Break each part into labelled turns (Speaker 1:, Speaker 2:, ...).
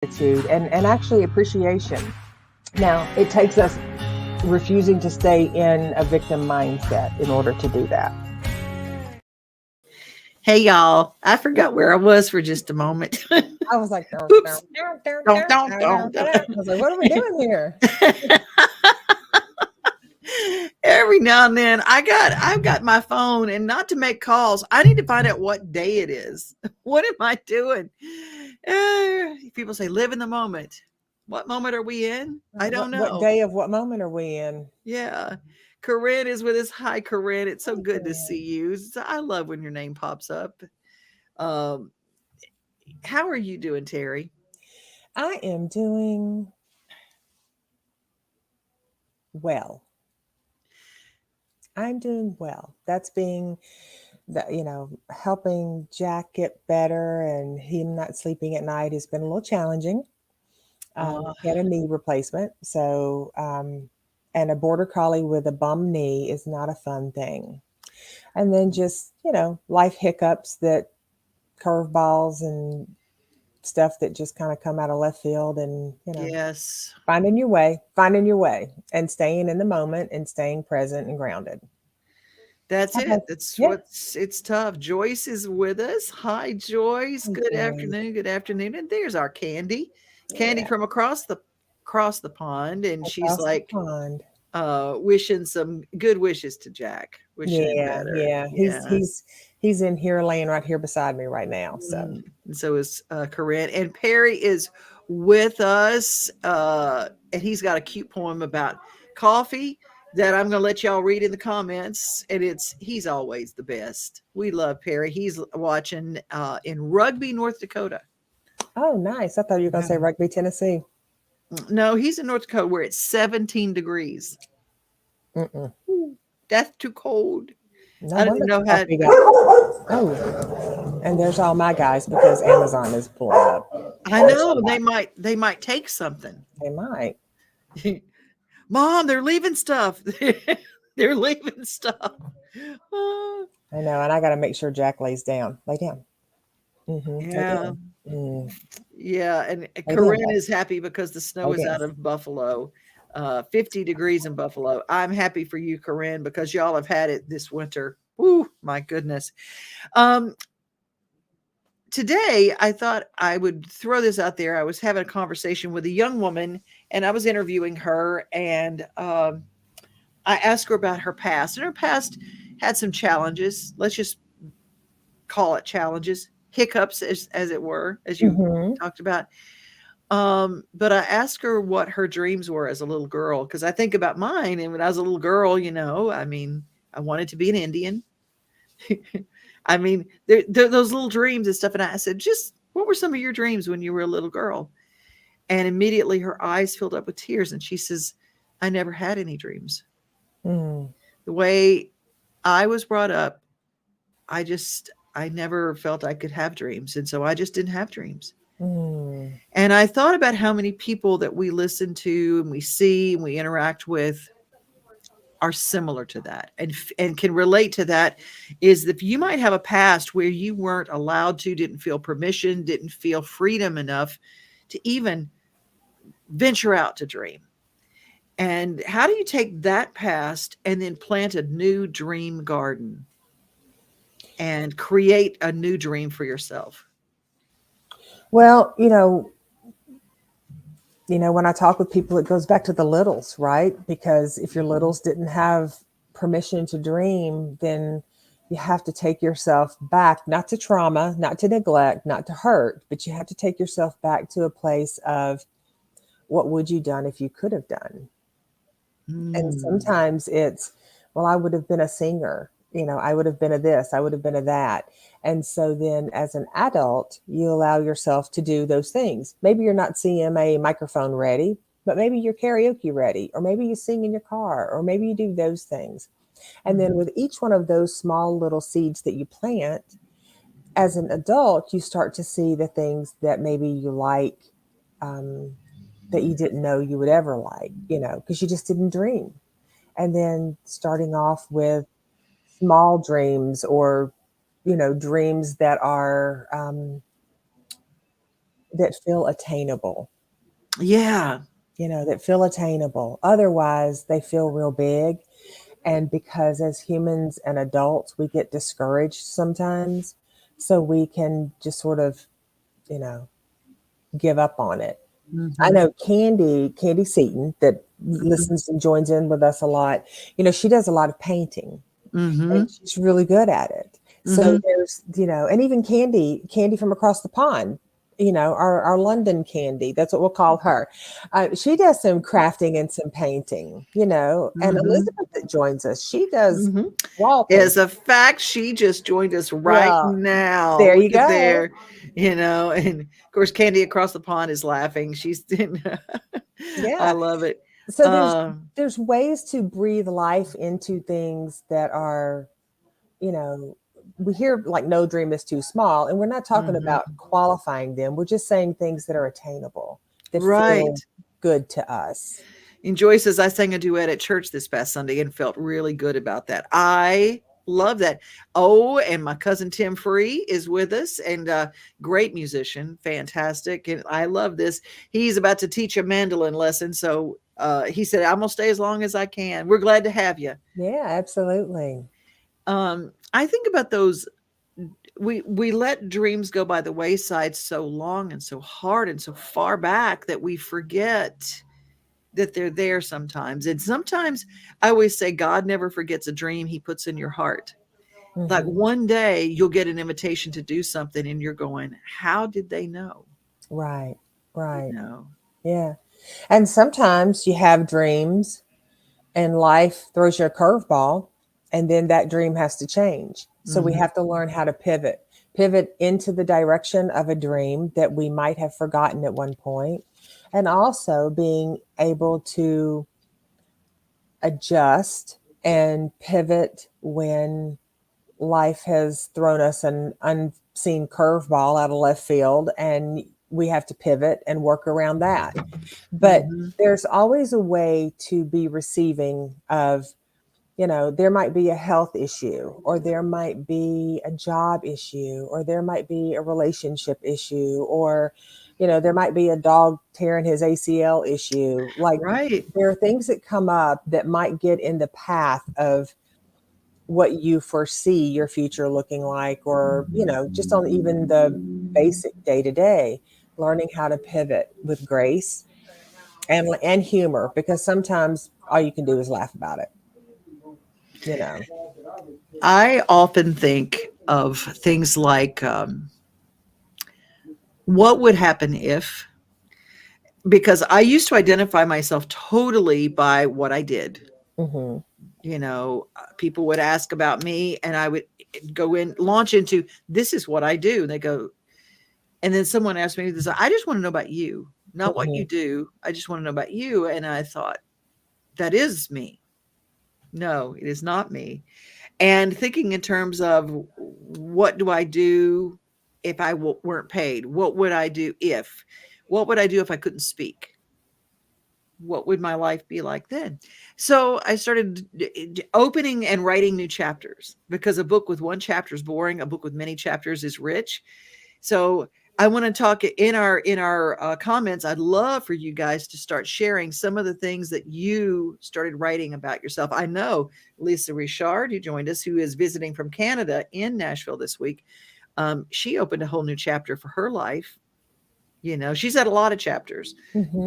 Speaker 1: gratitude and actually appreciation. Now, it takes us refusing to stay in a victim mindset in order to do that.
Speaker 2: Hey, y'all. I forgot where I was for just a moment.
Speaker 1: I was like,
Speaker 2: Oops. Don't.
Speaker 1: I was like, what are we doing here?
Speaker 2: Every now and then I've got my phone, and not to make calls. I need to find out what day it is. What am I doing? People say live in the moment. What moment are we in? I don't
Speaker 1: What
Speaker 2: know.
Speaker 1: day of what moment are we in?
Speaker 2: Yeah. Corinne is with us. Hi, Corinne. It's so good to
Speaker 1: Okay.
Speaker 2: see you. I love when your name pops up. Um, how are you doing, Teri?
Speaker 1: I am doing well. I'm doing well. That's being that, helping Jack get better and him not sleeping at night has been a little challenging.
Speaker 2: Uh,
Speaker 1: He had a knee replacement, so and a border collie with a bum knee is not a fun thing. And then just life hiccups, that curveballs and stuff that just kind of come out of left field, and
Speaker 2: yes.
Speaker 1: finding your way, and staying in the moment and staying present and grounded.
Speaker 2: That's
Speaker 1: How about
Speaker 2: it. That's
Speaker 1: yeah?
Speaker 2: what's it's tough. Joyce is with us. Hi, Joyce.
Speaker 1: Hey,
Speaker 2: Good
Speaker 1: Joy.
Speaker 2: afternoon. Good afternoon. And there's our Candy. Candy
Speaker 1: Yeah,
Speaker 2: from across the pond. And she's
Speaker 1: across the
Speaker 2: like
Speaker 1: pond.
Speaker 2: wishing some good wishes to Jack. Wishing him
Speaker 1: Yeah,
Speaker 2: better.
Speaker 1: yeah. He's
Speaker 2: Yes.
Speaker 1: he's he's in here, laying right here beside me right now. So
Speaker 2: And so is Corinne. And Perry is with us. And he's got a cute poem about coffee that I'm going to let y'all read in the comments. And he's always the best. We love Perry. He's watching in Rugby, North Dakota.
Speaker 1: oh, nice. I thought you were gonna
Speaker 2: Yeah.
Speaker 1: say Rugby, Tennessee.
Speaker 2: No, he's in North Dakota where it's 17 degrees.
Speaker 1: Mm-mm.
Speaker 2: That's too cold.
Speaker 1: No
Speaker 2: I don't
Speaker 1: wonder
Speaker 2: know
Speaker 1: the
Speaker 2: how.
Speaker 1: coffee got. Oh, and there's all my guys because Amazon is pulling up.
Speaker 2: I know they might take something.
Speaker 1: They might.
Speaker 2: Mom, they're leaving stuff. They're leaving stuff. Uh,
Speaker 1: I know, and I got to make sure Jack lays down. Lay down. Lay
Speaker 2: yeah.
Speaker 1: down. Mm.
Speaker 2: Yeah. And
Speaker 1: Lay down,
Speaker 2: Corinne
Speaker 1: Jack.
Speaker 2: is happy because the snow
Speaker 1: Lay
Speaker 2: is
Speaker 1: down.
Speaker 2: out of Buffalo. 50 degrees in Buffalo. I'm happy for you, Corinne, because y'all have had it this winter. Ooh, my goodness. Um, Today I thought I would throw this out there. I was having a conversation with a young woman, and I was interviewing her, and I asked her about her past, and her past had some challenges. Let's just call it challenges, hiccups, as it were, as you
Speaker 1: Mm-hmm.
Speaker 2: talked about. But I asked her what her dreams were as a little girl, because I think about mine. And when I was a little girl, I mean, I wanted to be an Indian. I mean, those little dreams and stuff. And I said, just what were some of your dreams when you were a little girl? And immediately her eyes filled up with tears. And she says, I never had any dreams.
Speaker 1: Mm.
Speaker 2: The way I was brought up, I never felt I could have dreams. And so I just didn't have dreams.
Speaker 1: Mm.
Speaker 2: And I thought about how many people that we listen to and we see and we interact with are similar to that, and can relate to that. Is that you might have a past where you weren't allowed to, didn't feel permission, didn't feel freedom enough to even venture out to dream. And how do you take that past and then plant a new dream garden and create a new dream for yourself?
Speaker 1: Well, when I talk with people, it goes back to the littles, right? Because if your littles didn't have permission to dream, then you have to take yourself back, not to trauma, not to neglect, not to hurt, but you have to take yourself back to a place of what would you done if you could have done. And
Speaker 2: Mm.
Speaker 1: sometimes it's, well, I would have been a singer, I would have been a this, I would have been a that. And so then as an adult, you allow yourself to do those things. Maybe you're not CMA microphone ready, but maybe you're karaoke ready, or maybe you sing in your car, or maybe you do those things. And then
Speaker 2: Mhm.
Speaker 1: with each one of those small little seeds that you plant, as an adult, you start to see the things that maybe you like, um, that you didn't know you would ever like, because you just didn't dream. And then starting off with small dreams, or dreams that are that feel attainable,
Speaker 2: Yeah.
Speaker 1: that feel attainable. Otherwise, they feel real big. And because as humans and adults, we get discouraged sometimes. So we can just sort of, you know, give up on it. I
Speaker 2: Mhm.
Speaker 1: know Candy Seaton, that
Speaker 2: Mhm.
Speaker 1: listens and joins in with us a lot. She does a lot of painting, and
Speaker 2: Mhm.
Speaker 1: she's really good at it. So
Speaker 2: Mhm.
Speaker 1: there's, and even Candy from across the pond, our London Candy, that's what we'll call her. She does some crafting and some painting, and
Speaker 2: Mhm.
Speaker 1: Elizabeth that joins us, she does
Speaker 2: Mhm.
Speaker 1: wall paint.
Speaker 2: As a fact, she just joined us right
Speaker 1: Well,
Speaker 2: now.
Speaker 1: there you
Speaker 2: Look at
Speaker 1: go.
Speaker 2: there, and of course, Candy across the pond is laughing. She's, I
Speaker 1: Yeah.
Speaker 2: love it.
Speaker 1: So
Speaker 2: Um,
Speaker 1: there's ways to breathe life into things that are, you know, we hear like no dream is too small, and we're not talking
Speaker 2: mhm.
Speaker 1: about qualifying them. We're just saying things that are attainable, that feel
Speaker 2: Right.
Speaker 1: good to us.
Speaker 2: And Joy says, I sang a duet at church this past Sunday and felt really good about that. I love that. Oh, and my cousin Tim Free is with us, and great musician, fantastic. And I love this. He's about to teach a mandolin lesson. So he said, I'm going to stay as long as I can. We're glad to have you.
Speaker 1: Yeah, absolutely.
Speaker 2: I think about those. We let dreams go by the wayside so long and so hard and so far back that we forget that they're there sometimes. And sometimes I always say God never forgets a dream he puts in your heart. Like
Speaker 1: Hmm.
Speaker 2: one day you'll get an invitation to do something and you're going, how did they know?
Speaker 1: Right, right.
Speaker 2: You know.
Speaker 1: Yeah. And sometimes you have dreams and life throws you a curveball, and then that dream has to change. So we
Speaker 2: Mhm.
Speaker 1: have to learn how to pivot into the direction of a dream that we might have forgotten at one point, and also being able to adjust and pivot when life has thrown us an unseen curveball out of left field, and we have to pivot and work around that. But
Speaker 2: Mhm.
Speaker 1: there's always a way to be receiving of, there might be a health issue, or there might be a job issue, or there might be a relationship issue, or, there might be a dog tearing his ACL issue. Like,
Speaker 2: Right.
Speaker 1: there are things that come up that might get in the path of what you foresee your future looking like, or, just on even the basic day to day, learning how to pivot with grace and humor, because sometimes all you can do is laugh about it, you know.
Speaker 2: I often think of things like what would happen if, because I used to identify myself totally by what I did.
Speaker 1: Hmm.
Speaker 2: People would ask about me and I would launch into, this is what I do. And they go, and then someone asked me this, I just want to know about you, not what
Speaker 1: Hmm.
Speaker 2: you do. I just want to know about you. And I thought, that is me. No, it is not me. And thinking in terms of, what do I do if I weren't paid? What would I do if I couldn't speak? What would my life be like then? So I started opening and writing new chapters, because a book with one chapter is boring. A book with many chapters is rich. So I want to talk in our comments. I'd love for you guys to start sharing some of the things that you started writing about yourself. I know Lisa Richard, who joined us, who is visiting from Canada in Nashville this week. She opened a whole new chapter for her life. She's had a lot of chapters,
Speaker 1: Hmm.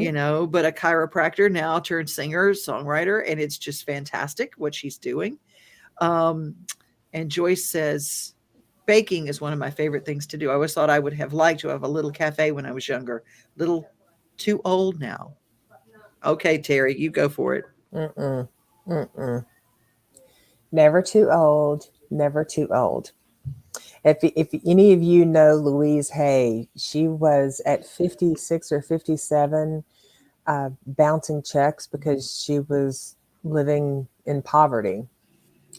Speaker 2: but a chiropractor now turned singer, songwriter, and it's just fantastic what she's doing. Um, and Joyce says, baking is one of my favorite things to do. I always thought I would have liked to have a little cafe when I was younger. Little too old now. Okay, Teri, you go for it.
Speaker 1: Mm-mm. Mm-mm. Never too old. Never too old. If any of you know Louise Hay, she was at 56 or 57, bouncing checks because she was living in poverty.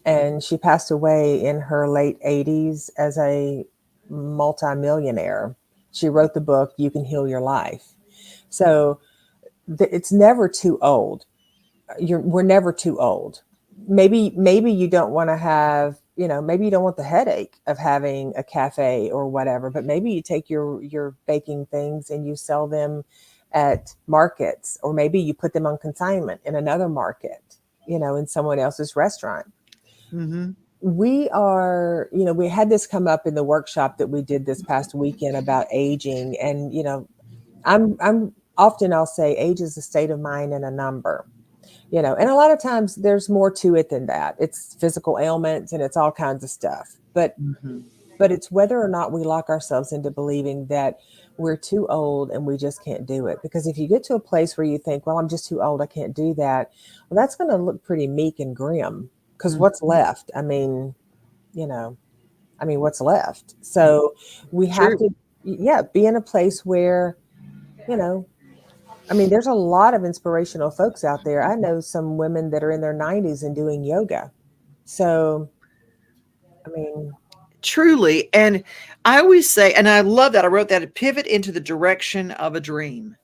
Speaker 1: And she passed away in her late 80s as a multimillionaire. She wrote the book, You Can Heal Your Life. So it's never too old. We're never too old. Maybe you don't want to have maybe you don't want the headache of having a cafe or whatever, but maybe you take your baking things and you sell them at markets, or maybe you put them on consignment in another market, in someone else's restaurant.
Speaker 2: Mm-hmm.
Speaker 1: We had this come up in the workshop that we did this past weekend about aging. And, I'm often, I'll say age is a state of mind and a number, and a lot of times there's more to it than that. It's physical ailments and it's all kinds of stuff.
Speaker 2: Mm-hmm.
Speaker 1: But it's whether or not we lock ourselves into believing that we're too old and we just can't do it. Because if you get to a place where you think, well, I'm just too old, I can't do that, well, that's going to look pretty meek and grim. Because what's left? You know, what's left? So we have
Speaker 2: True.
Speaker 1: to, yeah, be in a place where, you know, there's a lot of inspirational folks out there. I know some women that are in their 90s and doing yoga. So, I mean,
Speaker 2: Truly. And I always say, and I love that. I wrote that, pivot into the direction of a dream.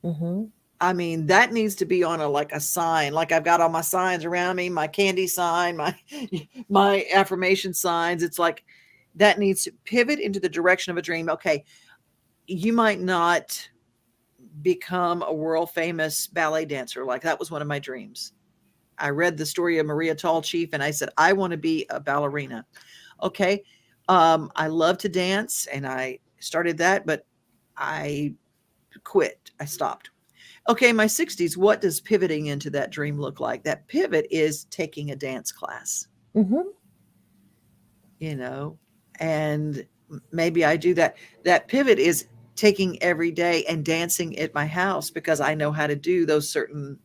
Speaker 1: hmm
Speaker 2: That needs to be on a sign. Like I've got all my signs around me, my candy sign, my my affirmation signs. It's like that needs to pivot into the direction of a dream. Okay, you might not become a world famous ballet dancer. Like that was one of my dreams. I read the story of Maria Tall Chief and I said, I want to be a ballerina. Okay. I love to dance and I started that, but I quit. I stopped. Okay, my 60s, what does pivoting into that dream look like? That pivot is taking a dance class,
Speaker 1: hmm
Speaker 2: you know, and maybe I do that. That pivot is taking every day and dancing at my house because I know how to do those certain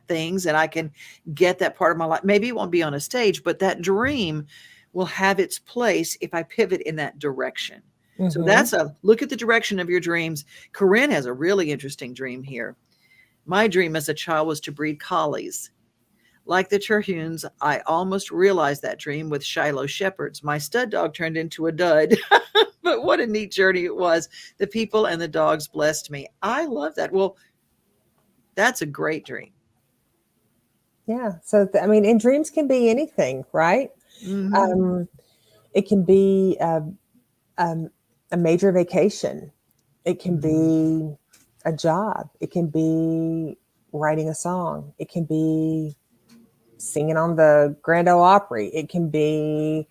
Speaker 2: things and I can get that part of my life. Maybe it won't be on a stage, but that dream will have its place if I pivot in that direction. So
Speaker 1: hmm
Speaker 2: that's a look at the direction of your dreams. Corinne has a really interesting dream here. My dream as a child was to breed collies. Like the Terhunes, I almost realized that dream with Shiloh Shepherds. My stud dog turned into a dud, but what a neat journey it was. The people and the dogs blessed me. I love that. Well, that's a great dream.
Speaker 1: Yeah. So, and dreams can be anything, right?
Speaker 2: Mm-hmm.
Speaker 1: Um, it can be um, a major vacation. It can
Speaker 2: Mm-hmm.
Speaker 1: be a job. It can be writing a song. It can be singing on the Grand Ole Opry. It can be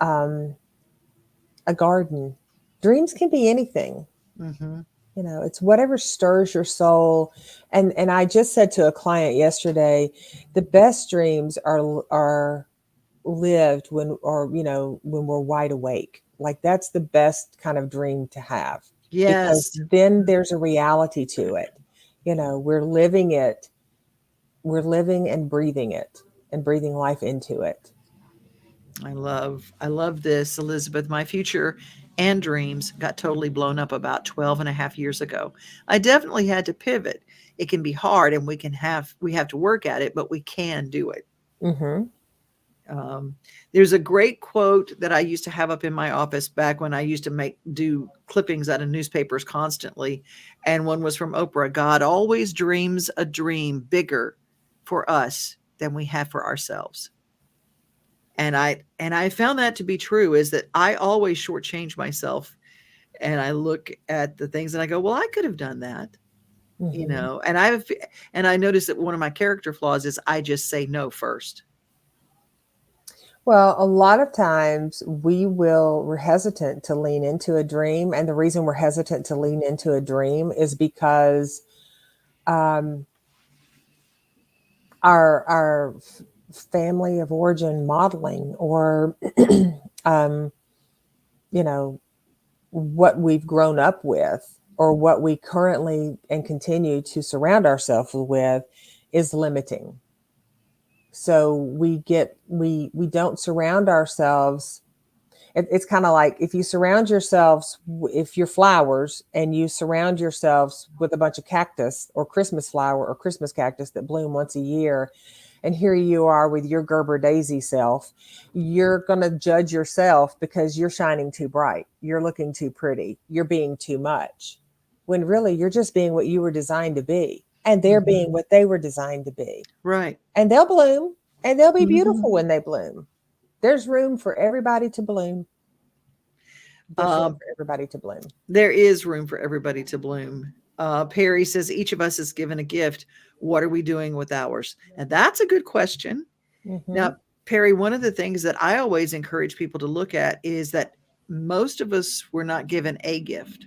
Speaker 1: um, a garden. Dreams can be anything.
Speaker 2: Mm-hmm.
Speaker 1: It's whatever stirs your soul. And I just said to a client yesterday, the best dreams are lived when we're wide awake. Like that's the best kind of dream to have, because
Speaker 2: Yes.
Speaker 1: then there's a reality to it. We're living it. We're living and breathing it and breathing life into it.
Speaker 2: I love this, Elizabeth. My future and dreams got totally blown up about 12 and a half years ago. I definitely had to pivot. It can be hard and we have to work at it, but we can do it.
Speaker 1: Mm-hmm.
Speaker 2: Um, there's a great quote that I used to have up in my office back when I used to do clippings out of newspapers constantly, and one was from Oprah. God always dreams a dream bigger for us than we have for ourselves. And I found that to be true, is that I always shortchange myself and I look at the things and I go, well, I could have done that,
Speaker 1: Mm-hmm.
Speaker 2: and I noticed that one of my character flaws is I just say no first.
Speaker 1: Well, a lot of times we're hesitant to lean into a dream. And the reason we're hesitant to lean into a dream is because um, our family of origin modeling, or um, you know what we've grown up with, or what we currently and continue to surround ourselves with, is limiting. So we don't surround ourselves. It's kind of like, if you surround yourselves, if you're flowers and you surround yourselves with a bunch of cactus or Christmas flower or Christmas cactus that bloom once a year, and here you are with your Gerber daisy self, you're going to judge yourself because you're shining too bright, you're looking too pretty, you're being too much, when really you're just being what you were designed to be, and they're
Speaker 2: Mhm.
Speaker 1: being what they were designed to be.
Speaker 2: Right.
Speaker 1: And they'll bloom, and they'll be beautiful
Speaker 2: Mhm.
Speaker 1: when they bloom. There's room for everybody to bloom. There's room
Speaker 2: Um,
Speaker 1: for everybody to bloom.
Speaker 2: there is room for everybody to bloom. Perry says each of us is given a gift. What are we doing with ours? And that's a good question.
Speaker 1: Mm-hmm.
Speaker 2: Now, Perry, one of the things that I always encourage people to look at is that most of us were not given a gift.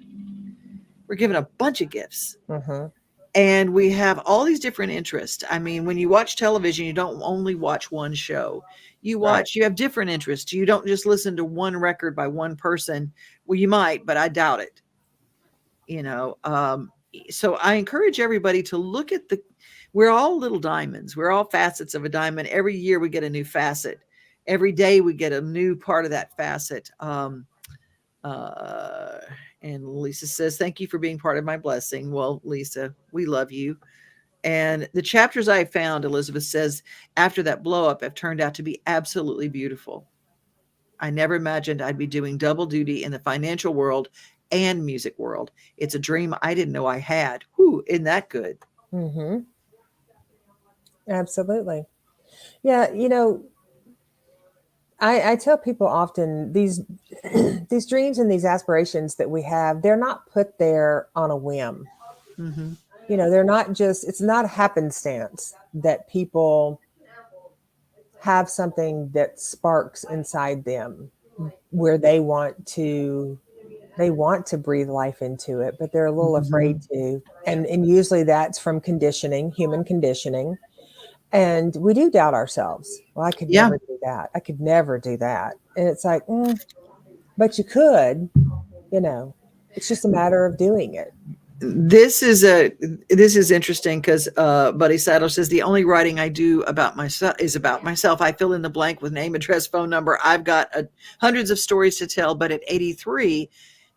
Speaker 2: We're given a bunch of gifts.
Speaker 1: Mm-hmm.
Speaker 2: And we have all these different interests. I mean, when you watch television, you don't only watch one show.
Speaker 1: Right.
Speaker 2: You have different interests. You don't just listen to one record by one person. Well, you might, but I doubt it. You know, so I encourage everybody to look at we're all little diamonds. We're all facets of a diamond. Every year we get a new facet. Every day we get a new part of that facet. Uh, and Lisa says, thank you for being part of my blessing. Well, Lisa, we love you. And the chapters I found, Elizabeth says, after that blow up have turned out to be absolutely beautiful. I never imagined I'd be doing double duty in the financial world and music world. It's a dream I didn't know I had. Whew, isn't that good?
Speaker 1: Mm-hmm. Absolutely. Yeah, I tell people often these these dreams and these aspirations that we have, they're not put there on a whim.
Speaker 2: Mm-hmm.
Speaker 1: They're not just, it's not a happenstance that people have something that sparks inside them where they want to breathe life into it, but they're a little
Speaker 2: Mm-hmm.
Speaker 1: afraid to. And usually that's from conditioning, human conditioning. And we do doubt ourselves. Well, I could
Speaker 2: Yeah.
Speaker 1: never do that. I could never do that. And it's like, but you could, you know, it's just a matter of doing it.
Speaker 2: This is interesting because Buddy Saddler says the only writing I do about myself is about myself. I fill in the blank with name, address, phone number. I've got hundreds of stories to tell, but at 83,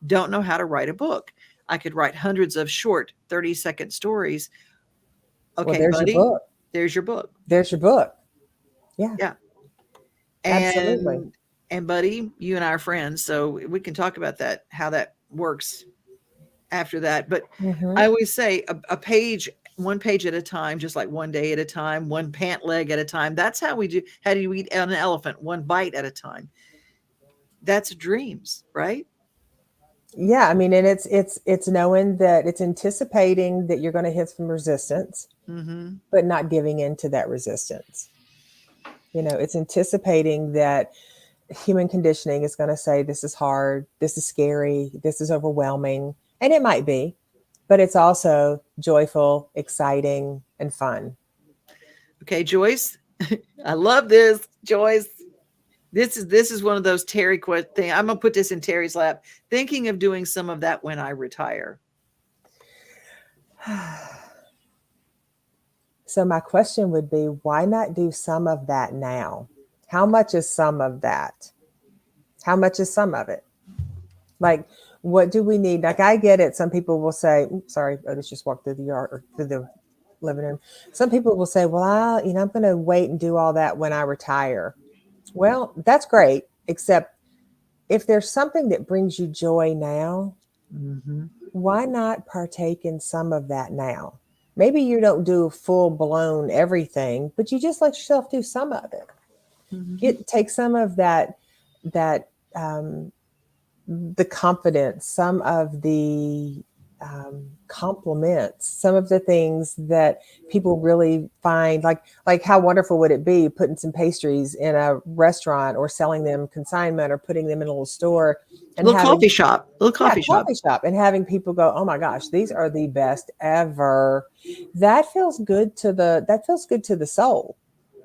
Speaker 2: don't know how to write a book. I could write hundreds of short 30-second stories.
Speaker 1: Well,
Speaker 2: Okay,
Speaker 1: there's your
Speaker 2: buddy,
Speaker 1: book.
Speaker 2: there's your book.
Speaker 1: There's your book. Yeah,
Speaker 2: Yeah.
Speaker 1: absolutely.
Speaker 2: And buddy, you and I are friends, so we can talk about that, how that works after that. But
Speaker 1: Hmm.
Speaker 2: I always say a page, one page at a time, just like one day at a time, one pant leg at a time. That's how we do. How do you eat an elephant? One bite at a time. That's dreams, right?
Speaker 1: Yeah, I mean, and it's knowing that it's anticipating that you're going to hit some resistance,
Speaker 2: Mm-hmm.
Speaker 1: but not giving in to that resistance. It's anticipating that human conditioning is going to say, this is hard, this is scary, this is overwhelming. And it might be, but it's also joyful, exciting, and fun.
Speaker 2: Okay, Joyce. I love this, Joyce. This is one of those Teri thing. I'm gonna put this in Teri's lap. Thinking of doing some of that when I retire.
Speaker 1: So, my question would be, why not do some of that now? How much is some of that? How much is some of it? Like, what do we need? Like, I get it. Some people will say, oops, sorry, Otis just walked through the yard or through the living room. Some people will say, well, I'm going to wait and do all that when I retire. Well, that's great, except if there's something that brings you joy now,
Speaker 2: Mm-hmm.
Speaker 1: why not partake in some of that now? Maybe you don't do full blown everything, but you just let yourself do some of it.
Speaker 2: Mm-hmm.
Speaker 1: Take some of that the confidence, some of the compliments, some of the things that people really find, like how wonderful would it be putting some pastries in a restaurant or selling them consignment or putting them in a little store and
Speaker 2: Little
Speaker 1: having,
Speaker 2: coffee shop. Little
Speaker 1: yeah,
Speaker 2: coffee shop.
Speaker 1: coffee shop, and having people go, oh my gosh, these are the best ever. That feels good to the soul.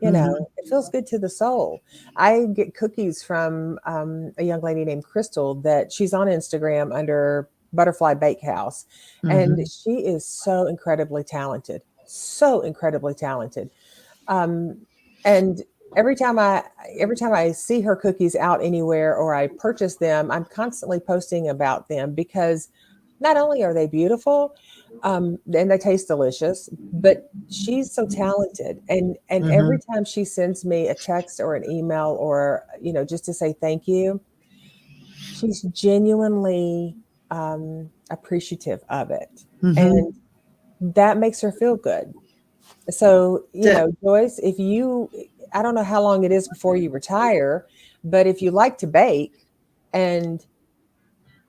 Speaker 2: Mm-hmm.
Speaker 1: It feels good to the soul. I get cookies from a young lady named Crystal that she's on Instagram under Butterfly Bakehouse. And
Speaker 2: Mm-hmm.
Speaker 1: she is so incredibly talented, so incredibly talented. Um, and every time I see her cookies out anywhere or I purchase them, I'm constantly posting about them because not only are they beautiful, and they taste delicious, but she's so talented. And every
Speaker 2: Mm-hmm.
Speaker 1: time she sends me a text or an email or just to say thank you, she's genuinely appreciative of it,
Speaker 2: Mm-hmm.
Speaker 1: and that makes her feel good. So,
Speaker 2: That's it.
Speaker 1: Joyce, if you, I don't know how long it is before you retire, But if you like to bake, and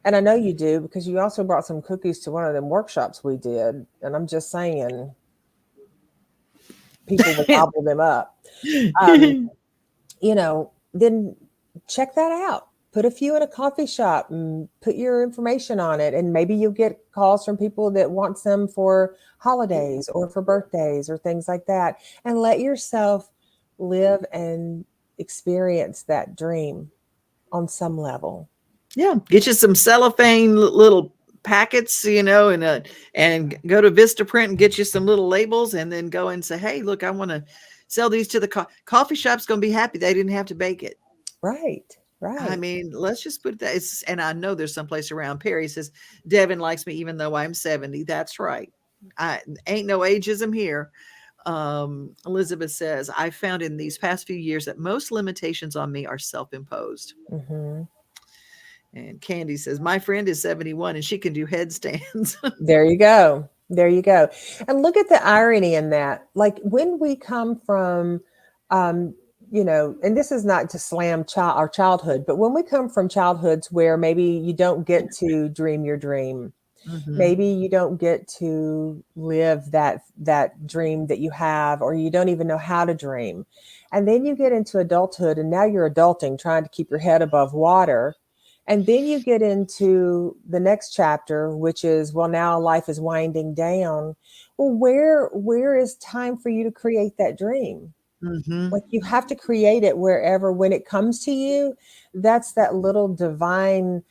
Speaker 1: and I know you do because you also brought some cookies to one of them workshops we did, and I'm just saying people will gobble them up. Um, then check that out. Put a few in a coffee shop and put your information on it. And maybe you'll get calls from people that want some for holidays or for birthdays or things like that. And let yourself live and experience that dream on some level.
Speaker 2: Yeah, get you some cellophane little packets, and go to Vistaprint and get you some little labels, and then go and say, "Hey, look, I want to sell these to the coffee shop's going to be happy they didn't have to bake it."
Speaker 1: Right.
Speaker 2: I
Speaker 1: Right.
Speaker 2: mean, let's just put that. And I know there's someplace around. Perry says Devon likes me even though I'm 70. That's right. I ain't no ageism here. Elizabeth says, I found in these past few years that most limitations on me are self-imposed.
Speaker 1: Mm-hmm.
Speaker 2: And Candy says, my friend is 71 and she can do headstands.
Speaker 1: There you go. There you go. And look at the irony in that. Like when we come from, um, and this is not to slam our childhood, but when we come from childhoods where maybe you don't get to dream your dream,
Speaker 2: Mm-hmm.
Speaker 1: maybe you don't get to live that dream that you have, or you don't even know how to dream, and then you get into adulthood, and now you're adulting, trying to keep your head above water. And then you get into the next chapter, which is, well, now life is winding down. Well, where is time for you to create that dream?
Speaker 2: Mm-hmm.
Speaker 1: Like you have to create it wherever, when it comes to you. That's that little divine,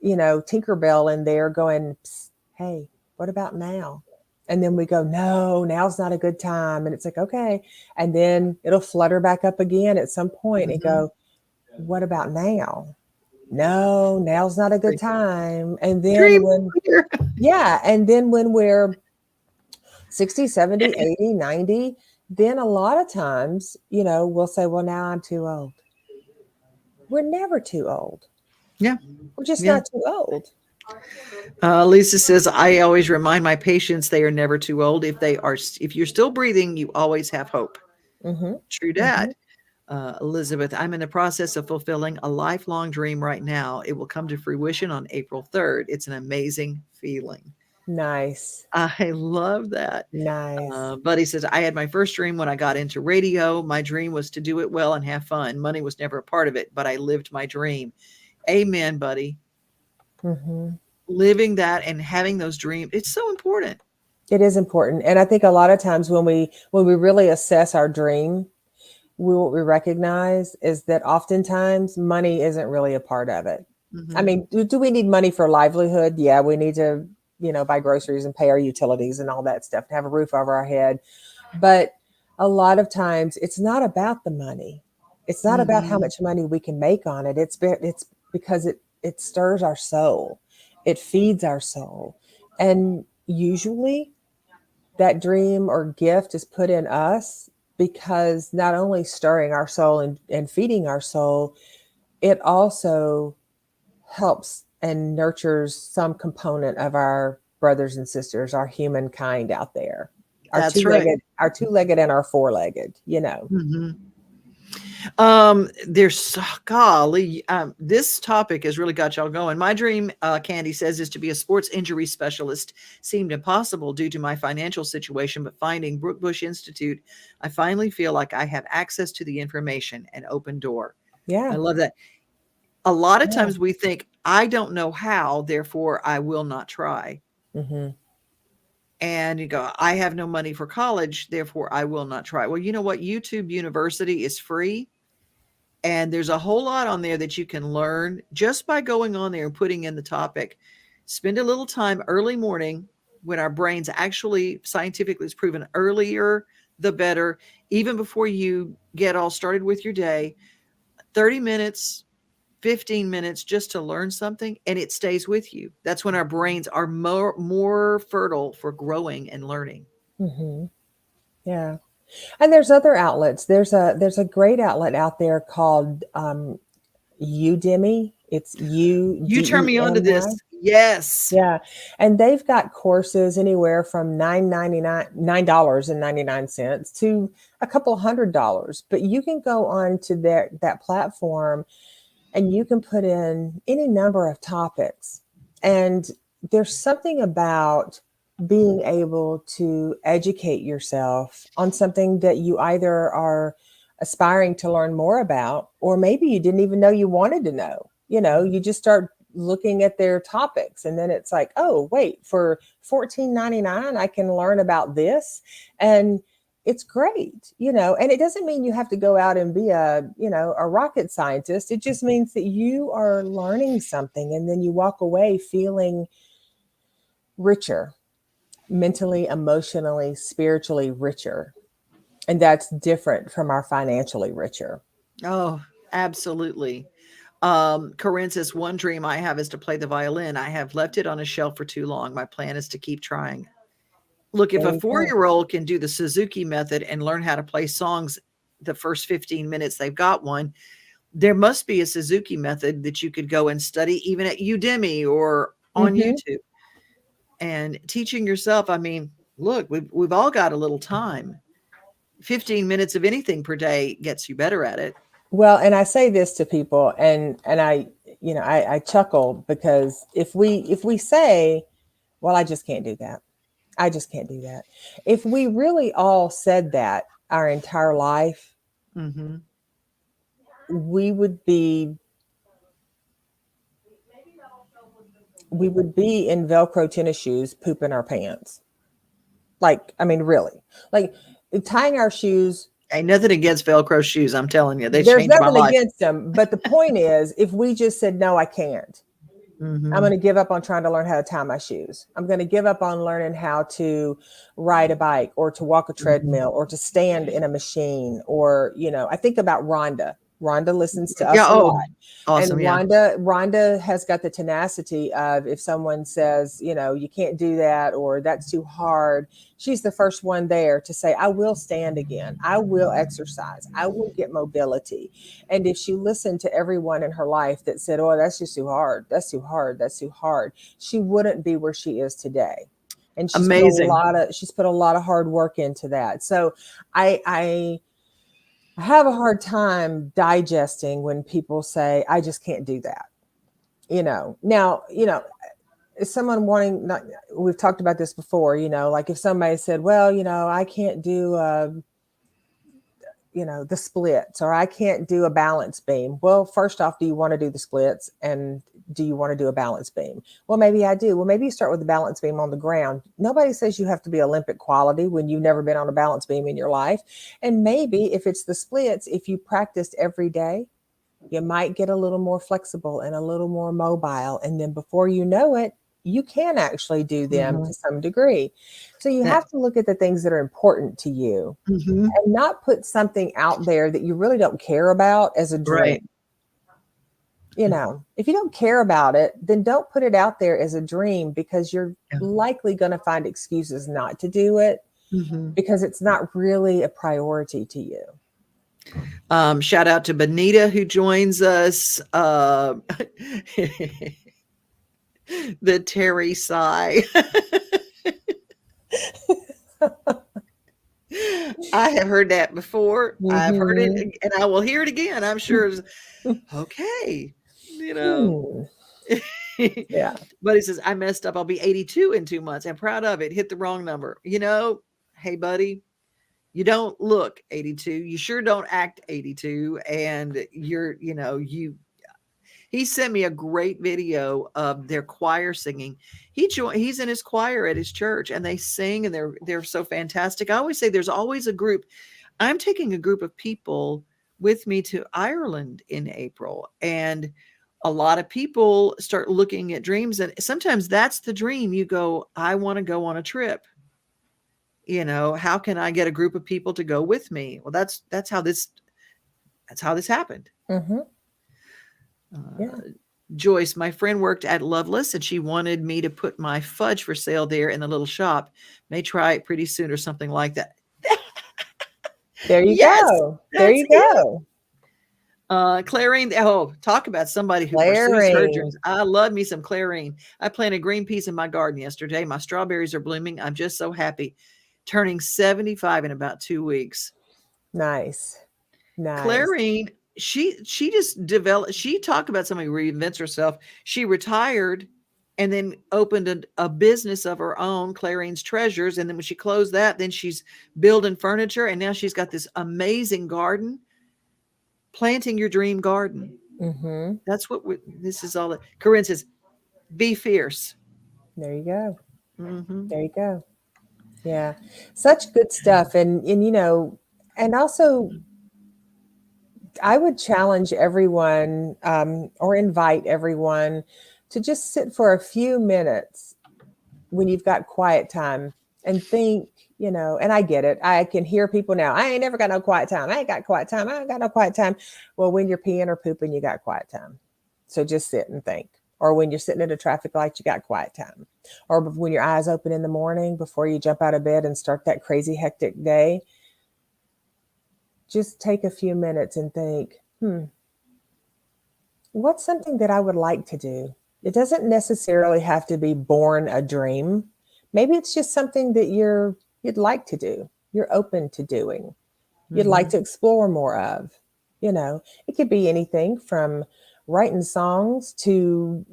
Speaker 1: Tinkerbell in there going, "Psst, hey, what about now?" And then we go, no, now's not a good time. And it's like, okay. And then it'll flutter back up again at some point and
Speaker 2: Mm-hmm.
Speaker 1: go, what about now? No, now's not a good time. And then
Speaker 2: Dream
Speaker 1: when,
Speaker 2: here.
Speaker 1: yeah, and then when we're 60, 70, 80, 90, then a lot of times, we'll say, well, now I'm too old. We're never too old.
Speaker 2: Yeah.
Speaker 1: We're just
Speaker 2: Yeah.
Speaker 1: not too old.
Speaker 2: Lisa says, I always remind my patients they are never too old. If you're still breathing, you always have hope.
Speaker 1: Mm-hmm.
Speaker 2: True
Speaker 1: Mm-hmm.
Speaker 2: dat. Elizabeth, I'm in the process of fulfilling a lifelong dream right now. It will come to fruition on April 3rd. It's an amazing feeling.
Speaker 1: Nice.
Speaker 2: I love that.
Speaker 1: Nice.
Speaker 2: Buddy says, I had my first dream when I got into radio. My dream was to do it well and have fun. Money was never a part of it, but I lived my dream. Amen, buddy.
Speaker 1: Mm-hmm.
Speaker 2: Living that and having those dreams, it's so important.
Speaker 1: It is important. And I think a lot of times when we really assess our dream, what we recognize is that oftentimes money isn't really a part of it. I
Speaker 2: Mm-hmm.
Speaker 1: mean, do we need money for livelihood? Yeah, we need to, buy groceries and pay our utilities and all that stuff, to have a roof over our head. But a lot of times it's not about the money. It's not about how
Speaker 2: Mm-hmm.
Speaker 1: much money we can make on it. It's because it stirs our soul. It feeds our soul. And usually that dream or gift is put in us because not only stirring our soul and feeding our soul, it also helps and nurtures some component of our brothers and sisters, our humankind out there, our
Speaker 2: That's right.
Speaker 1: two-legged and our four-legged.
Speaker 2: Mm-hmm. There's golly, this topic has really got y'all going. My dream, Candy says, is to be a sports injury specialist. Seemed impossible due to my financial situation, but finding Brook Bush Institute, I finally feel like I have access to the information, an open door. I
Speaker 1: Yeah.
Speaker 2: love that. A lot of
Speaker 1: Yeah.
Speaker 2: times we think, I don't know how, therefore I will not try.
Speaker 1: Mm-hmm.
Speaker 2: And you go, I have no money for college, therefore I will not try. Well, you know what? YouTube University is free. And there's a whole lot on there that you can learn just by going on there and putting in the topic. Spend a little time early morning when our brains actually scientifically is proven earlier, the better, even before you get all started with your day. 30 minutes, 15 minutes just to learn something, and it stays with you. That's when our brains are more fertile for growing and learning.
Speaker 1: Mm-hmm. Yeah. And there's other outlets. There's a great outlet out there called Udemy. It's
Speaker 2: You turn me on to this.
Speaker 1: Udemy.
Speaker 2: Yes.
Speaker 1: Yeah. And they've got courses anywhere from $9.99 to a couple $100. But you can go on to that platform and you can put in any number of topics. And there's something about being able to educate yourself on something that you either are aspiring to learn more about, or maybe you didn't even know you wanted to know. You just start looking at their topics, and then it's like, oh, wait, for $14.99, I can learn about this. And it's great, and it doesn't mean you have to go out and be a rocket scientist. It just means that you are learning something, and then you walk away feeling richer, mentally, emotionally, spiritually richer. And that's different from our financially richer.
Speaker 2: Oh, absolutely. Corinne says, one dream I have is to play the violin. I have left it on a shelf for too long. My plan is to keep trying. Look, if
Speaker 1: There
Speaker 2: a
Speaker 1: you go.
Speaker 2: 4-year-old can do the Suzuki method and learn how to play songs the first 15 minutes they've got one, there must be a Suzuki method that you could go and study even at Udemy or on
Speaker 1: Mm-hmm.
Speaker 2: YouTube. And teaching yourself, I mean, look, we've all got a little time. 15 minutes of anything per day gets you better at it.
Speaker 1: Well, and I say this to people, and I chuckle, because if we say, well, I just can't do that. I just can't do that. If we really all said that our entire life,
Speaker 2: Mm-hmm.
Speaker 1: we would be we would be in Velcro tennis shoes pooping our pants. Like, I mean, really. Like, tying our shoes.
Speaker 2: Ain't nothing against Velcro shoes. I'm telling you, they
Speaker 1: There's
Speaker 2: changed my
Speaker 1: nothing
Speaker 2: life.
Speaker 1: against them, but the point is, if we just said, no, I can't. I'm going to give up on trying to learn how to tie my shoes. I'm going to give up on learning how to ride a bike, or to walk a treadmill, or to stand in a machine. Or, I think about Rhonda. Rhonda listens to
Speaker 2: Yeah.
Speaker 1: us a
Speaker 2: Oh,
Speaker 1: lot.
Speaker 2: awesome.
Speaker 1: And
Speaker 2: Yeah.
Speaker 1: Rhonda has got the tenacity of, if someone says, you can't do that, or that's too hard, she's the first one there to say, I will stand again. I will exercise. I will get mobility. And if she listened to everyone in her life that said, oh, that's just too hard, that's too hard, that's too hard, she wouldn't be where she is today. And
Speaker 2: Amazing.
Speaker 1: she's put a lot of hard work into that. So I have a hard time digesting when people say, I just can't do that. Now, is someone wanting, not, we've talked about this before, like if somebody said, well, I can't do, the splits, or I can't do a balance beam. Well, first off, do you want to do the splits? And do you want to do a balance beam? Well, maybe I do. Well, maybe you start with the balance beam on the ground. Nobody says you have to be Olympic quality when you've never been on a balance beam in your life. And maybe if it's the splits, if you practiced every day, you might get a little more flexible and a little more mobile. And then before you know it, you can actually do them to some degree. So you have to look at the things that are important to you, and not put something out there that you really don't care about as a dream.
Speaker 2: Right.
Speaker 1: If you don't care about it, then don't put it out there as a dream, because you're likely going to find excuses not to do it, because it's not really a priority to you.
Speaker 2: Shout out to Benita, who joins us. The Teri sigh. I have heard that before. I've heard it, and I will hear it again. I'm sure. Okay,
Speaker 1: Yeah.
Speaker 2: Buddy says, I messed up. I'll be 82 in 2 months. I'm proud of it. Hit the wrong number. Hey, buddy, you don't look 82. You sure don't act 82. And he sent me a great video of their choir singing. He's in his choir at his church, and they sing, and they're so fantastic. I always say there's always a group. I'm taking a group of people with me to Ireland in April, and a lot of people start looking at dreams, and sometimes that's the dream. You go, I want to go on a trip. How can I get a group of people to go with me? Well, that's how this happened.
Speaker 1: Yeah.
Speaker 2: Joyce, my friend worked at Loveless, and she wanted me to put my fudge for sale there in the little shop. May try it pretty soon, or something like that.
Speaker 1: There you
Speaker 2: Yes,
Speaker 1: go. There
Speaker 2: that's
Speaker 1: you
Speaker 2: it.
Speaker 1: go.
Speaker 2: Clarine, oh, talk about somebody who pursues her
Speaker 1: Layering.
Speaker 2: dreams. I love me some Clarine. I planted green peas in my garden yesterday. My strawberries are blooming. I'm just so happy. Turning 75 in about 2 weeks.
Speaker 1: Nice. Nice.
Speaker 2: Clarine, she just developed. She talked about somebody who reinvents herself. She retired and then opened a business of her own, Clarine's Treasures. And then when she closed that, then she's building furniture, and now she's got this amazing garden. Planting your dream garden.
Speaker 1: Mm-hmm.
Speaker 2: That's what this is all. Corinne says, "Be fierce."
Speaker 1: There you go.
Speaker 2: Mm-hmm.
Speaker 1: There you go. Yeah. Such good stuff. And and also I would challenge everyone, or invite everyone to just sit for a few minutes when you've got quiet time and think, and I get it. I can hear people now. I ain't never got no quiet time. I ain't got quiet time. I ain't got no quiet time. Well, when you're peeing or pooping, you got quiet time. So just sit and think. Or when you're sitting at a traffic light, you got quiet time. Or when your eyes open in the morning before you jump out of bed and start that crazy hectic day, just take a few minutes and think, what's something that I would like to do? It doesn't necessarily have to be born a dream. Maybe it's just something that you'd like to do. You're open to doing. You'd like
Speaker 2: Mm-hmm.
Speaker 1: to explore more of. It could be anything from writing songs to,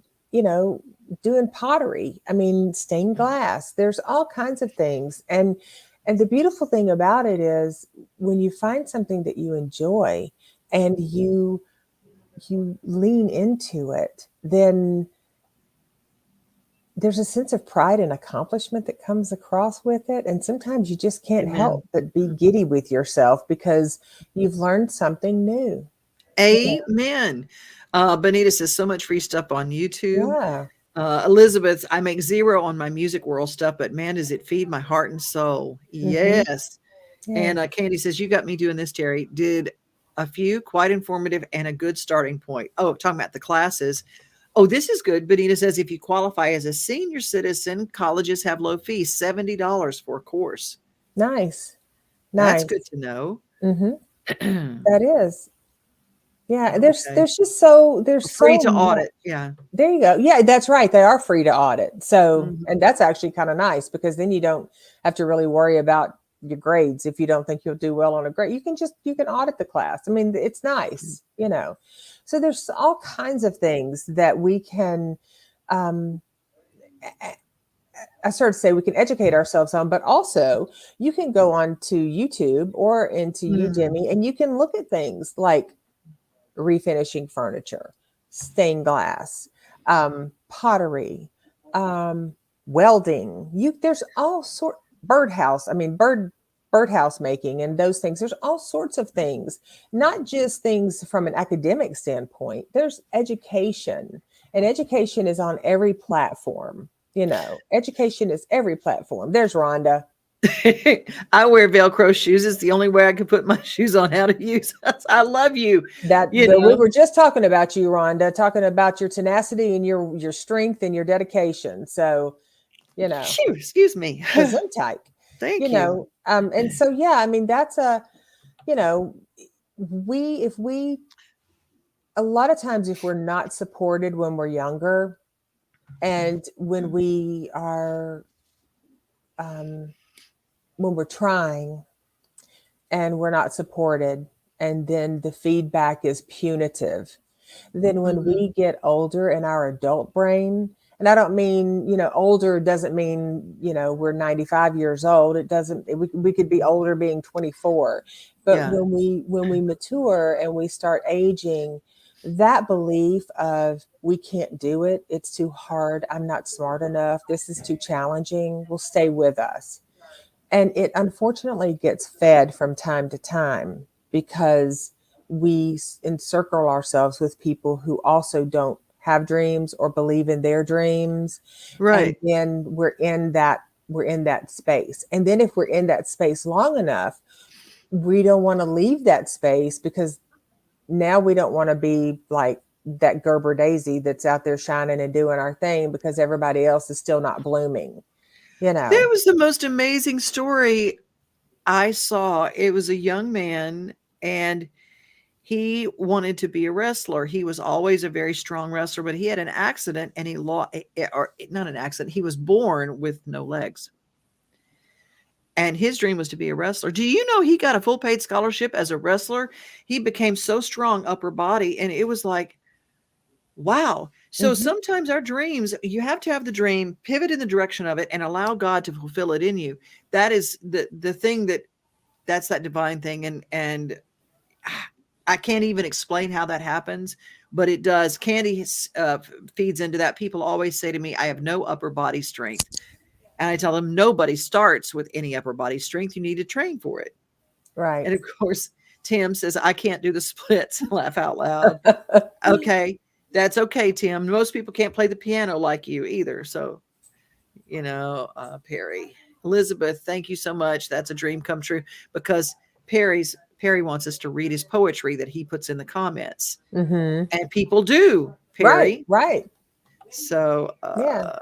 Speaker 1: doing pottery. I mean, stained glass. There's all kinds of things. And the beautiful thing about it is when you find something that you enjoy and you lean into it, then there's a sense of pride and accomplishment that comes across with it. And sometimes you just can't
Speaker 2: Amen.
Speaker 1: help but be giddy with yourself because you've learned something new.
Speaker 2: Amen. Bonita says so much free stuff on YouTube.
Speaker 1: Yeah.
Speaker 2: Elizabeth, I make zero on my music world stuff, but man, does it feed my heart and soul.
Speaker 1: Hmm.
Speaker 2: Yes.
Speaker 1: Yeah.
Speaker 2: And Candy says, you got me doing this, Teri. Did a few, quite informative and a good starting point. Oh, talking about the classes. Oh, this is good. Benita says, if you qualify as a senior citizen, colleges have low fees, $70 for a course.
Speaker 1: Nice.
Speaker 2: That's good
Speaker 1: Nice.
Speaker 2: to know.
Speaker 1: Hmm. That is. Yeah. There's
Speaker 2: Okay.
Speaker 1: there's just so there's
Speaker 2: Free
Speaker 1: so
Speaker 2: to
Speaker 1: much.
Speaker 2: audit. Yeah.
Speaker 1: There you go. Yeah, that's right. They are free to audit. So,
Speaker 2: Mhm.
Speaker 1: and that's actually kind of nice because then you don't have to really worry about your grades if you don't think you'll do well on a grade. You can audit the class. I mean, it's nice. So there's all kinds of things that we can um I started to say we can educate ourselves on, but also you can go on to YouTube or into
Speaker 2: Mm.
Speaker 1: Udemy and you can look at things like refinishing furniture, stained glass, pottery, um, welding. There's all sort birdhouse. I mean, birdhouse making and those things. There's all sorts of things, not just things from an academic standpoint. There's education, and education is on every platform. Education is every platform. There's Rhonda.
Speaker 2: I wear Velcro shoes. It's the only way I can put my shoes on how to use. I love you. You
Speaker 1: We
Speaker 2: know,
Speaker 1: were just talking about you, Rhonda, talking about your tenacity and your strength and your dedication. So, you know,
Speaker 2: Phew, excuse me.
Speaker 1: Gesundheit,
Speaker 2: Thank you.
Speaker 1: and so, yeah, I mean, you know, if we, a lot of times, if we're not supported when we're younger and um, when we're trying and we're not supported, and then the feedback is punitive, then when
Speaker 2: Mhm.
Speaker 1: we get older in our adult brain, and I don't mean, older doesn't mean, we're 95 years old. It doesn't, we could be older being 24. But
Speaker 2: Yeah.
Speaker 1: when we mature and we start aging, that belief of we can't do it, it's too hard, I'm not smart enough, this is too challenging, will stay with us. And it unfortunately gets fed from time to time because we encircle ourselves with people who also don't have dreams or believe in their dreams. And
Speaker 2: Right.
Speaker 1: then we're in that space. And then if we're in that space long enough, we don't want to leave that space because now we don't want to be like that Gerber daisy that's out there shining and doing our thing because everybody else is still not blooming, you
Speaker 2: That
Speaker 1: know.
Speaker 2: was the most amazing story I saw. It was a young man, and He wanted to be a wrestler. He was always a very strong wrestler, but he had an accident and he lost, or not an accident. He was born with no legs. And his dream was to be a wrestler. Do you know he got a full paid scholarship as a wrestler? He became so strong upper body, and it was like, wow. So
Speaker 1: Mm-hmm.
Speaker 2: sometimes our dreams, you have to have the dream, pivot in the direction of it, and allow God to fulfill it in you. That is the thing that's that divine thing. And I can't even explain how that happens, but it does. Candy feeds into that. People always say to me, I have no upper body strength. And I tell them nobody starts with any upper body strength. You need to train for it.
Speaker 1: Right.
Speaker 2: And of course, Tim says, I can't do the splits. Laugh out loud. Okay. That's okay, Tim. Most people can't play the piano like you either. So, Perry. Elizabeth, thank you so much. That's a dream come true, because Perry wants us to read his poetry that he puts in the comments.
Speaker 1: Mm-hmm.
Speaker 2: And people do,
Speaker 1: Right.
Speaker 2: Perry.
Speaker 1: Right.
Speaker 2: So,
Speaker 1: Yeah.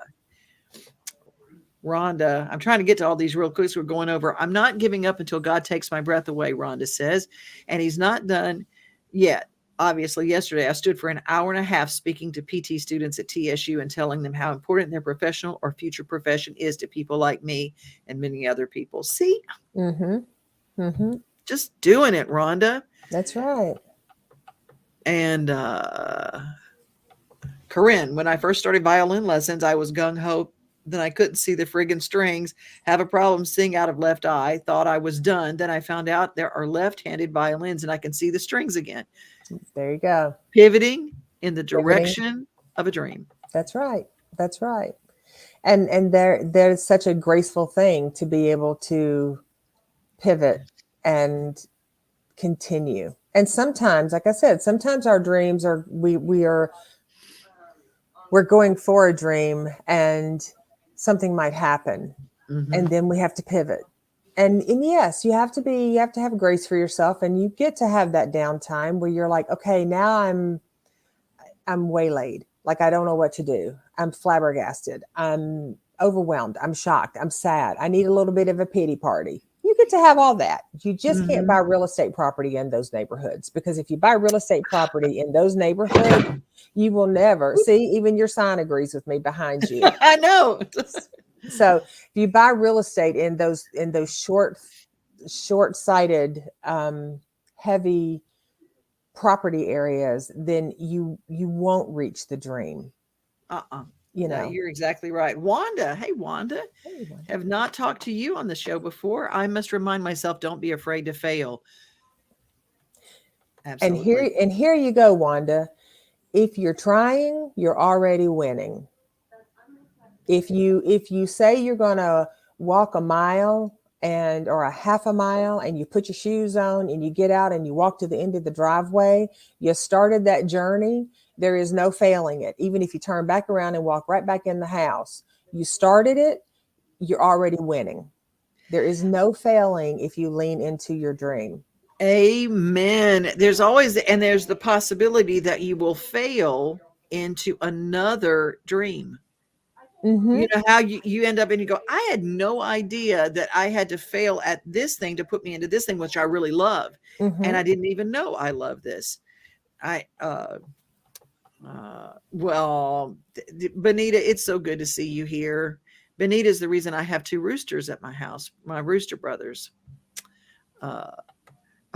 Speaker 2: Rhonda, I'm trying to get to all these real quick. We're going over. I'm not giving up until God takes my breath away, Rhonda says. And he's not done yet. Obviously, yesterday I stood for an hour and a half speaking to PT students at TSU and telling them how important their professional or future profession is to people like me and many other people. See?
Speaker 1: Mm-hmm. Mm-hmm.
Speaker 2: Just doing it, Rhonda.
Speaker 1: That's right.
Speaker 2: And Corinne, when I first started violin lessons, I was gung-ho. Then I couldn't see the friggin' strings, have a problem seeing out of left eye, thought I was done. Then I found out there are left-handed violins and I can see the strings again.
Speaker 1: There you go.
Speaker 2: Pivoting in the
Speaker 1: Pivoting.
Speaker 2: direction of a dream.
Speaker 1: That's right. That's right. And there's such a graceful thing to be able to pivot and continue. And sometimes, like I said, sometimes our dreams are we're going for a dream and something might happen,
Speaker 2: Mm-hmm.
Speaker 1: and then we have to pivot. And yes, you have to have grace for yourself, and you get to have that downtime where you're like, okay, now I'm waylaid. Like, I don't know what to do. I'm flabbergasted. I'm overwhelmed. I'm shocked. I'm sad. I need a little bit of a pity party. You get to have all that. You just can't buy real estate property in those neighborhoods, because if you buy real estate property in those neighborhoods, you will never see, even your sign agrees with me behind you.
Speaker 2: I know.
Speaker 1: So if you buy real estate in those short-sighted, heavy property areas, then you won't reach the dream.
Speaker 2: No, you're exactly right. Wanda. Hey, Wanda.
Speaker 1: Hey, Wanda.
Speaker 2: Have not talked to you on the show before. I must remind myself, don't be afraid to fail. Absolutely.
Speaker 1: And here you go, Wanda. If you're trying, you're already winning. If you say you're going to walk a mile or a half a mile, and you put your shoes on and you get out and you walk to the end of the driveway, you started that journey. There is no failing it. Even if you turn back around and walk right back in the house, you started it, you're already winning. There is no failing if you lean into your dream.
Speaker 2: Amen. There's the possibility that you will fail into another dream.
Speaker 1: Mm-hmm.
Speaker 2: You know how you end up and you go, I had no idea that I had to fail at this thing to put me into this thing, which I really love.
Speaker 1: Mm-hmm.
Speaker 2: And I didn't even know I love this. Benita, it's so good to see you here. Benita is the reason I have 2 roosters at my house, my rooster brothers.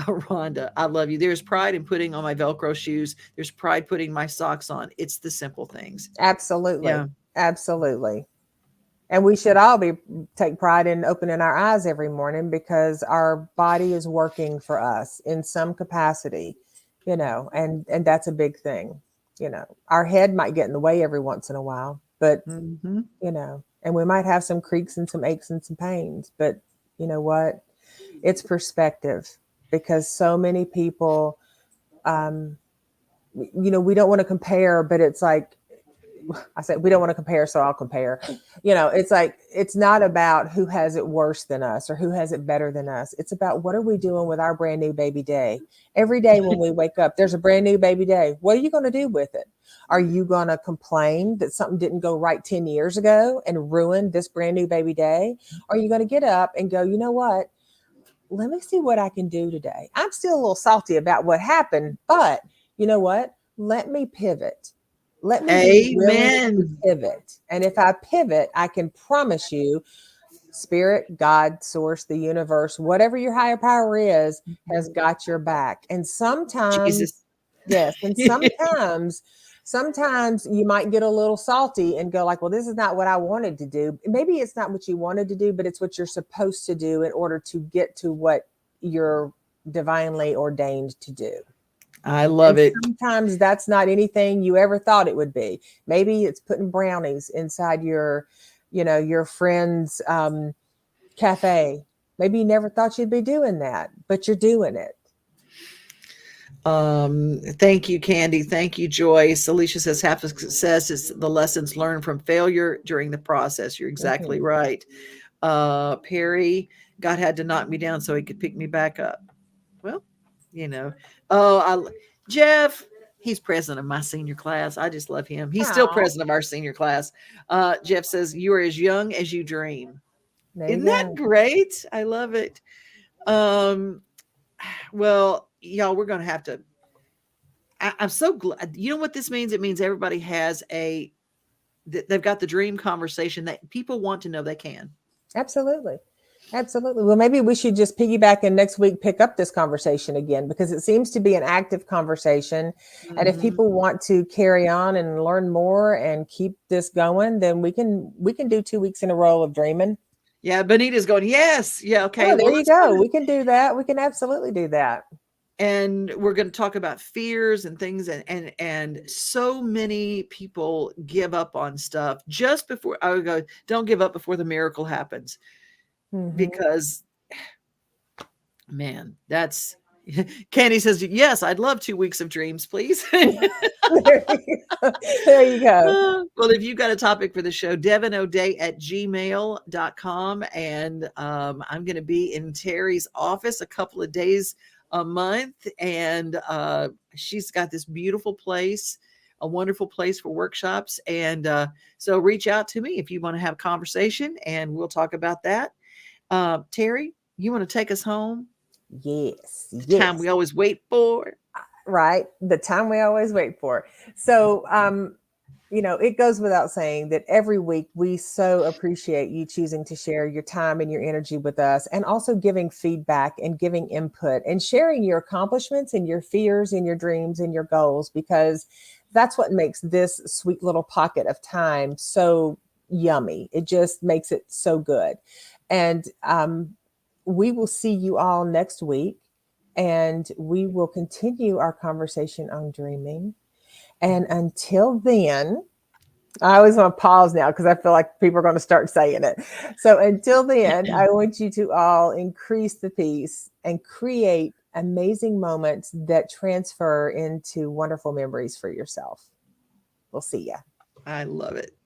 Speaker 2: Rhonda, I love you. There's pride in putting on my Velcro shoes. There's pride putting my socks on. It's the simple things.
Speaker 1: Absolutely.
Speaker 2: Yeah.
Speaker 1: Absolutely. And we should all take pride in opening our eyes every morning, because our body is working for us in some capacity, and that's a big thing. Our head might get in the way every once in a while, but, and we might have some creaks and some aches and some pains, but you know what? It's perspective, because so many people, we don't want to compare, but it's like, I said, we don't want to compare, so I'll compare. It's like, it's not about who has it worse than us or who has it better than us. It's about, what are we doing with our brand new baby day? Every day when we wake up, there's a brand new baby day. What are you going to do with it? Are you going to complain that something didn't go right 10 years ago and ruin this brand new baby day? Or are you going to get up and go, you know what? let me see what I can do today. I'm still a little salty about what happened, but you know what? Let me pivot. Let me be willing to
Speaker 2: Amen.
Speaker 1: pivot. And if I pivot, I can promise you, spirit, God, source, the universe, whatever your higher power is, has got your back. And sometimes,
Speaker 2: Jesus.
Speaker 1: yes, and sometimes you might get a little salty and go like, well, this is not what I wanted to do. Maybe it's not what you wanted to do, but it's what you're supposed to do in order to get to what you're divinely ordained to do.
Speaker 2: I
Speaker 1: And
Speaker 2: love it.
Speaker 1: sometimes that's not anything you ever thought it would be. Maybe it's putting brownies inside your, your friend's cafe. Maybe you never thought you'd be doing that, but you're doing it.
Speaker 2: Thank you, Candy. Thank you, Joyce. Alicia says half of success is the lessons learned from failure during the process. You're exactly
Speaker 1: Mhm.
Speaker 2: right. Perry, God had to knock me down so he could pick me back up. Well, you know, oh, Jeff, he's president of my senior class. I just love him. He's still
Speaker 1: Aw,
Speaker 2: president of our senior class. Jeff says, you are as young as you dream.
Speaker 1: there you
Speaker 2: Isn't that
Speaker 1: go.
Speaker 2: great? I love it. Um, well, y'all, we're going to have to. I'm so glad. You know what this means? It means everybody has they've got the dream conversation that people want to know they can.
Speaker 1: Absolutely. Absolutely. Well, maybe we should just piggyback and next week pick up this conversation again because it seems to be an active conversation. And if
Speaker 2: Mhm.
Speaker 1: people want to carry on and learn more and keep this going, then we can do 2 weeks in a row of dreaming.
Speaker 2: Yeah, Benita's going, yes. Yeah, okay.
Speaker 1: Oh, there
Speaker 2: Well,
Speaker 1: you
Speaker 2: let's put
Speaker 1: go.
Speaker 2: it.
Speaker 1: We can do that. We can absolutely do that.
Speaker 2: And we're going to talk about fears and things, and so many people give up on stuff just before. I would go, don't give up before the miracle happens,
Speaker 1: Hmm.
Speaker 2: because man, that's Candy says, yes, I'd love 2 weeks of dreams, please.
Speaker 1: There you go. There you go.
Speaker 2: Well, if you've got a topic for the show, devonodate@gmail.com. And I'm going to be in Teri's office a couple of days a month. And she's got this beautiful place, a wonderful place for workshops. And so reach out to me if you want to have a conversation, and we'll talk about that. Teri, you want to take us home?
Speaker 1: Yes.
Speaker 2: The time
Speaker 1: Yes.
Speaker 2: we always wait for.
Speaker 1: Right. The time we always wait for. So, it goes without saying that every week we so appreciate you choosing to share your time and your energy with us, and also giving feedback and giving input and sharing your accomplishments and your fears and your dreams and your goals, because that's what makes this sweet little pocket of time so yummy. It just makes it so good. And we will see you all next week, and we will continue our conversation on dreaming. And until then, I always want to pause now because I feel like people are going to start saying it. So until then, I want you to all increase the peace and create amazing moments that transfer into wonderful memories for yourself. We'll see ya.
Speaker 2: I love it.